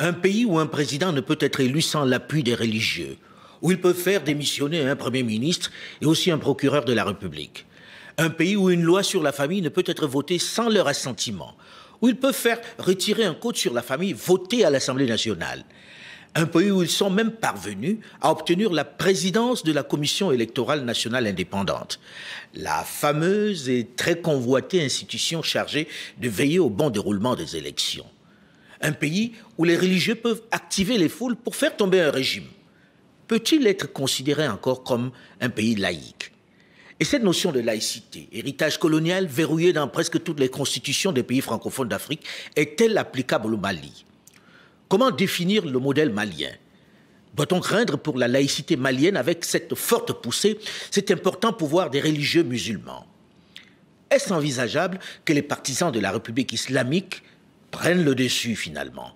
Un pays où un président ne peut être élu sans l'appui des religieux, où il peut faire démissionner un Premier ministre et aussi un procureur de la République. Un pays où une loi sur la famille ne peut être votée sans leur assentiment, où ils peuvent faire retirer un code sur la famille voté à l'Assemblée nationale. Un pays où ils sont même parvenus à obtenir la présidence de la Commission électorale nationale indépendante, la fameuse et très convoitée institution chargée de veiller au bon déroulement des élections. Un pays où les religieux peuvent activer les foules pour faire tomber un régime. Peut-il être considéré encore comme un pays laïque? Et cette notion de laïcité, héritage colonial verrouillé dans presque toutes les constitutions des pays francophones d'Afrique, est-elle applicable au Mali? Comment définir le modèle malien? Doit-on craindre pour la laïcité malienne avec cette forte poussée, cet important pouvoir des religieux musulmans? Est-ce envisageable que les partisans de la République islamique prennent le dessus finalement?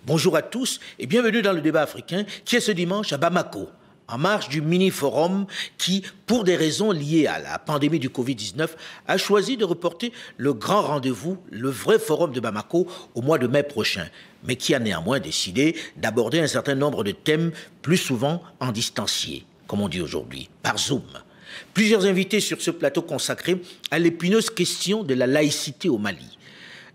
Bonjour à tous et bienvenue dans le débat africain qui est ce dimanche à Bamako, en marge du mini-forum qui, pour des raisons liées à la pandémie du Covid-19, a choisi de reporter le grand rendez-vous, le vrai forum de Bamako, au mois de mai prochain, mais qui a néanmoins décidé d'aborder un certain nombre de thèmes plus souvent en distancié, comme on dit aujourd'hui, par Zoom. Plusieurs invités sur ce plateau consacré à l'épineuse question de la laïcité au Mali.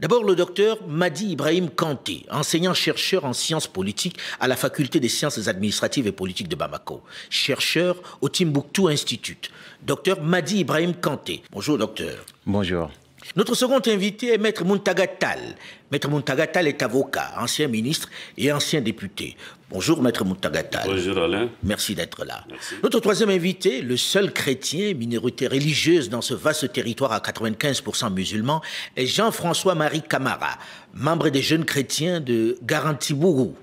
D'abord, le docteur Madi Ibrahim Kanté, enseignant-chercheur en sciences politiques à la faculté des sciences administratives et politiques de Bamako, chercheur au Timbuktu Institute. Docteur Madi Ibrahim Kanté. Bonjour, docteur. Bonjour. Notre second invité est Maître Muntaga Tall. Maître Muntaga Tall est avocat, ancien ministre et ancien député. Bonjour, Maître Muntaga Tall. Bonjour, Alain. Merci d'être là. Merci. Notre troisième invité, le seul chrétien, minorité religieuse dans ce vaste territoire à 95% musulman, est Jean-François-Marie Camara, membre des jeunes chrétiens de Garantibourou,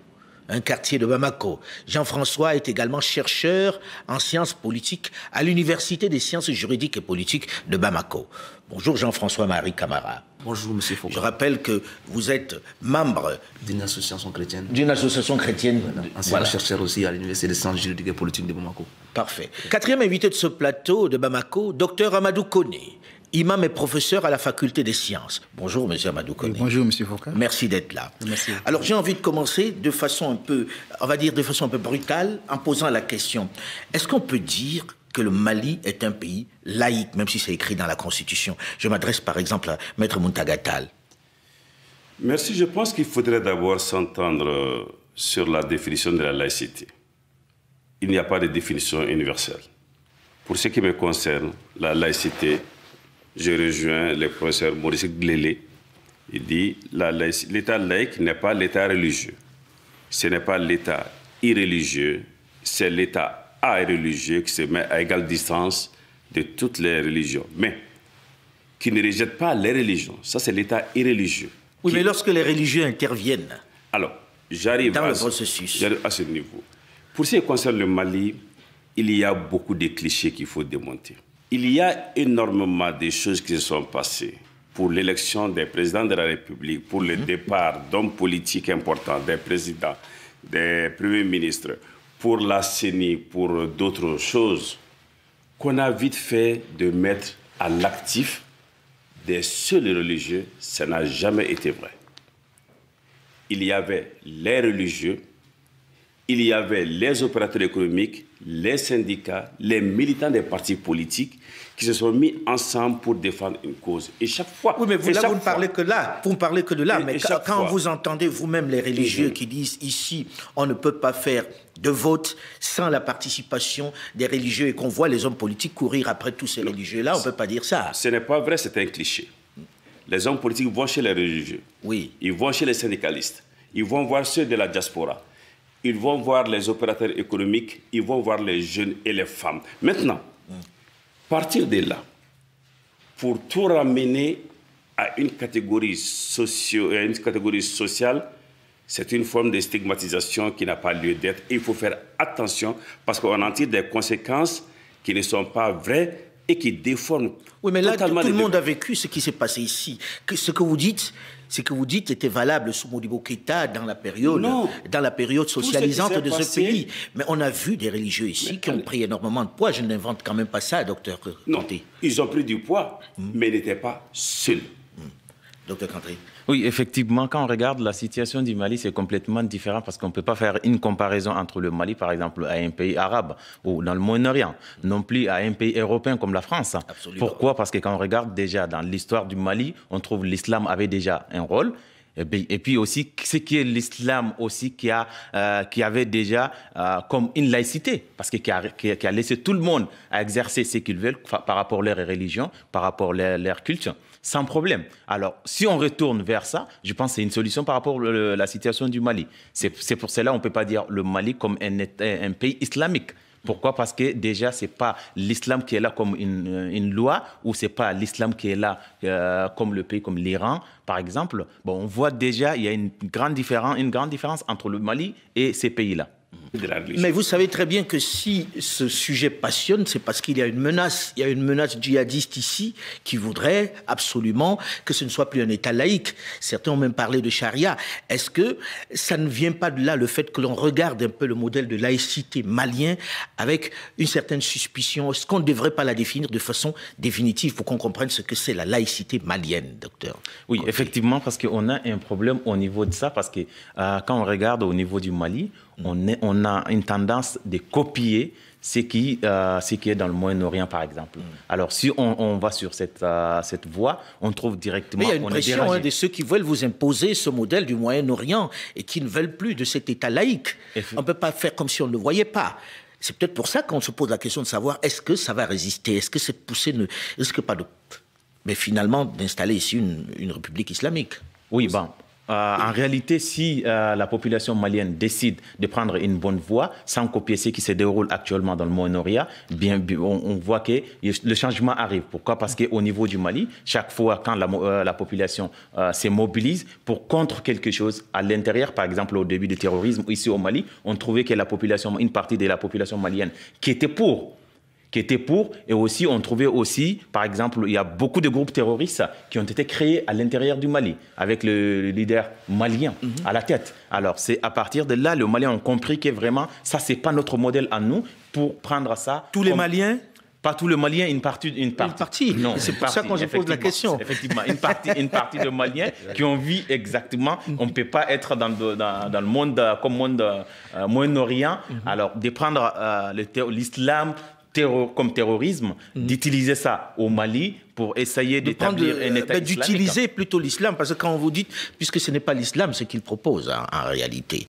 un quartier de Bamako. Jean-François est également chercheur en sciences politiques à l'Université des sciences juridiques et politiques de Bamako. Bonjour Jean-François-Marie Camara. Bonjour M. Foucault. Je rappelle que vous êtes membre d'une association chrétienne. Voilà. Chercheur aussi à l'Université des sciences juridiques et politiques de Bamako. Parfait. Quatrième invité de ce plateau de Bamako, Dr Amadou Koné, imam et professeur à la faculté des sciences. Bonjour, monsieur Amadou Koné. Bonjour, monsieur Foucault. Merci d'être là. Merci. Alors, j'ai envie de commencer de façon un peu, on va dire de façon un peu brutale, en posant la question. Est-ce qu'on peut dire que le Mali est un pays laïque, même si c'est écrit dans la Constitution? Je m'adresse par exemple à Maître Muntaga Tall. Merci. Je pense qu'il faudrait d'abord s'entendre sur la définition de la laïcité. Il n'y a pas de définition universelle. Pour ce qui me concerne, la laïcité, je rejoins le professeur Maurice Glélé. Il dit que l'État laïque n'est pas l'État religieux. Ce n'est pas l'État irréligieux, c'est l'État religieux qui se met à égale distance de toutes les religions, mais qui ne rejette pas les religions. Ça, c'est l'État irréligieux. Oui, mais lorsque les religieux interviennent alors, j'arrive dans le processus. J'arrive à ce niveau. Pour ce qui concerne le Mali, il y a beaucoup de clichés qu'il faut démonter. Il y a énormément de choses qui se sont passées pour l'élection des présidents de la République, pour le départ d'hommes politiques importants, des présidents, des premiers ministres, pour la CENI, pour d'autres choses, qu'on a vite fait de mettre à l'actif des seuls religieux. Ça n'a jamais été vrai. Il y avait les religieux, il y avait les opérateurs économiques, les syndicats, les militants des partis politiques qui se sont mis ensemble pour défendre une cause. Et chaque fois... Oui, mais vous ne parlez que là. Vous ne parlez que de là. Mais quand vous entendez vous-même les religieux qui disent ici, on ne peut pas faire de vote sans la participation des religieux et qu'on voit les hommes politiques courir après tous ces religieux-là, on ne peut pas dire ça. Ce n'est pas vrai, c'est un cliché. Les hommes politiques vont chez les religieux. Oui. Ils vont chez les syndicalistes. Ils vont voir ceux de la diaspora. Ils vont voir les opérateurs économiques. Ils vont voir les jeunes et les femmes. Maintenant, partir de là, pour tout ramener à une catégorie sociale, c'est une forme de stigmatisation qui n'a pas lieu d'être. Il faut faire attention parce qu'on en tire des conséquences qui ne sont pas vraies et qui déforme Oui, mais là, tout totalement le les monde débats. a vécu ce qui s'est passé ici. Ce que vous dites était valable sous Modibo Keïta dans la période socialisante de ce pays. Mais on a vu des religieux ici qui ont pris énormément de poids. Je n'invente quand même pas ça, docteur Non, Kanté. ils ont pris du poids, mais ils n'étaient pas seuls. Docteur Kanté. Oui, effectivement, quand on regarde la situation du Mali, c'est complètement différent parce qu'on ne peut pas faire une comparaison entre le Mali, par exemple, à un pays arabe ou dans le Moyen-Orient, non plus à un pays européen comme la France. Absolument. Pourquoi? Parce que quand on regarde déjà dans l'histoire du Mali, on trouve l'islam avait déjà un rôle. Et puis aussi, ce qui est l'islam aussi qui avait déjà comme une laïcité, parce que qui a laissé tout le monde à exercer ce qu'ils veulent par rapport à leur religion, par rapport à leur culte, sans problème. Alors, si on retourne vers ça, je pense que c'est une solution par rapport à la situation du Mali. C'est pour cela qu'on ne peut pas dire le Mali comme un pays islamique. Pourquoi? Parce que déjà, ce n'est pas l'islam qui est là comme une loi, ou ce n'est pas l'islam qui est là comme le pays, comme l'Iran, par exemple. Bon, on voit déjà il y a une grande différence entre le Mali et ces pays-là. Mais vous savez très bien que si ce sujet passionne, c'est parce qu'il y a une menace. Il y a une menace djihadiste ici qui voudrait absolument que ce ne soit plus un État laïque. Certains ont même parlé de charia. Est-ce que ça ne vient pas de là, le fait que l'on regarde un peu le modèle de laïcité malien avec une certaine suspicion? Est-ce qu'on ne devrait pas la définir de façon définitive pour qu'on comprenne ce que c'est la laïcité malienne, docteur? Oui, effectivement, parce qu'on a un problème au niveau de ça, parce que quand on regarde au niveau du Mali, on a une tendance de copier ce qui est dans le Moyen-Orient, par exemple. Alors, si on va sur cette voie, on trouve directement... Mais il y a une pression de ceux qui veulent vous imposer ce modèle du Moyen-Orient et qui ne veulent plus de cet État laïque. On ne peut pas faire comme si on ne le voyait pas. C'est peut-être pour ça qu'on se pose la question de savoir est-ce que ça va résister? Est-ce que cette poussée ne risque pas de... Mais finalement, d'installer ici une république islamique? Oui, bon... en réalité, si la population malienne décide de prendre une bonne voie, sans copier ce qui se déroule actuellement dans le Moyen-Orient, on voit que le changement arrive. Pourquoi? Parce qu'au niveau du Mali, chaque fois quand la population se mobilise pour contre quelque chose à l'intérieur, par exemple au début du terrorisme, ici au Mali, on trouvait que une partie de la population malienne qui était pour, et aussi on trouvait aussi, par exemple, il y a beaucoup de groupes terroristes qui ont été créés à l'intérieur du Mali, avec le leader malien à la tête. Alors c'est à partir de là, les Maliens ont compris que vraiment, ça c'est pas notre modèle à nous pour prendre ça. Tous les Maliens? Pas tous les Maliens, une partie. Non, c'est pour ça que je pose la question. Effectivement, une partie de Maliens qui ont vu exactement. On ne peut pas être dans le monde comme monde Moyen-Orient. Alors, de prendre l'islam comme terrorisme, d'utiliser ça au Mali pour essayer d'établir un État islamique. D'utiliser plutôt l'islam, parce que quand vous dites, puisque ce n'est pas l'islam ce qu'il propose en réalité.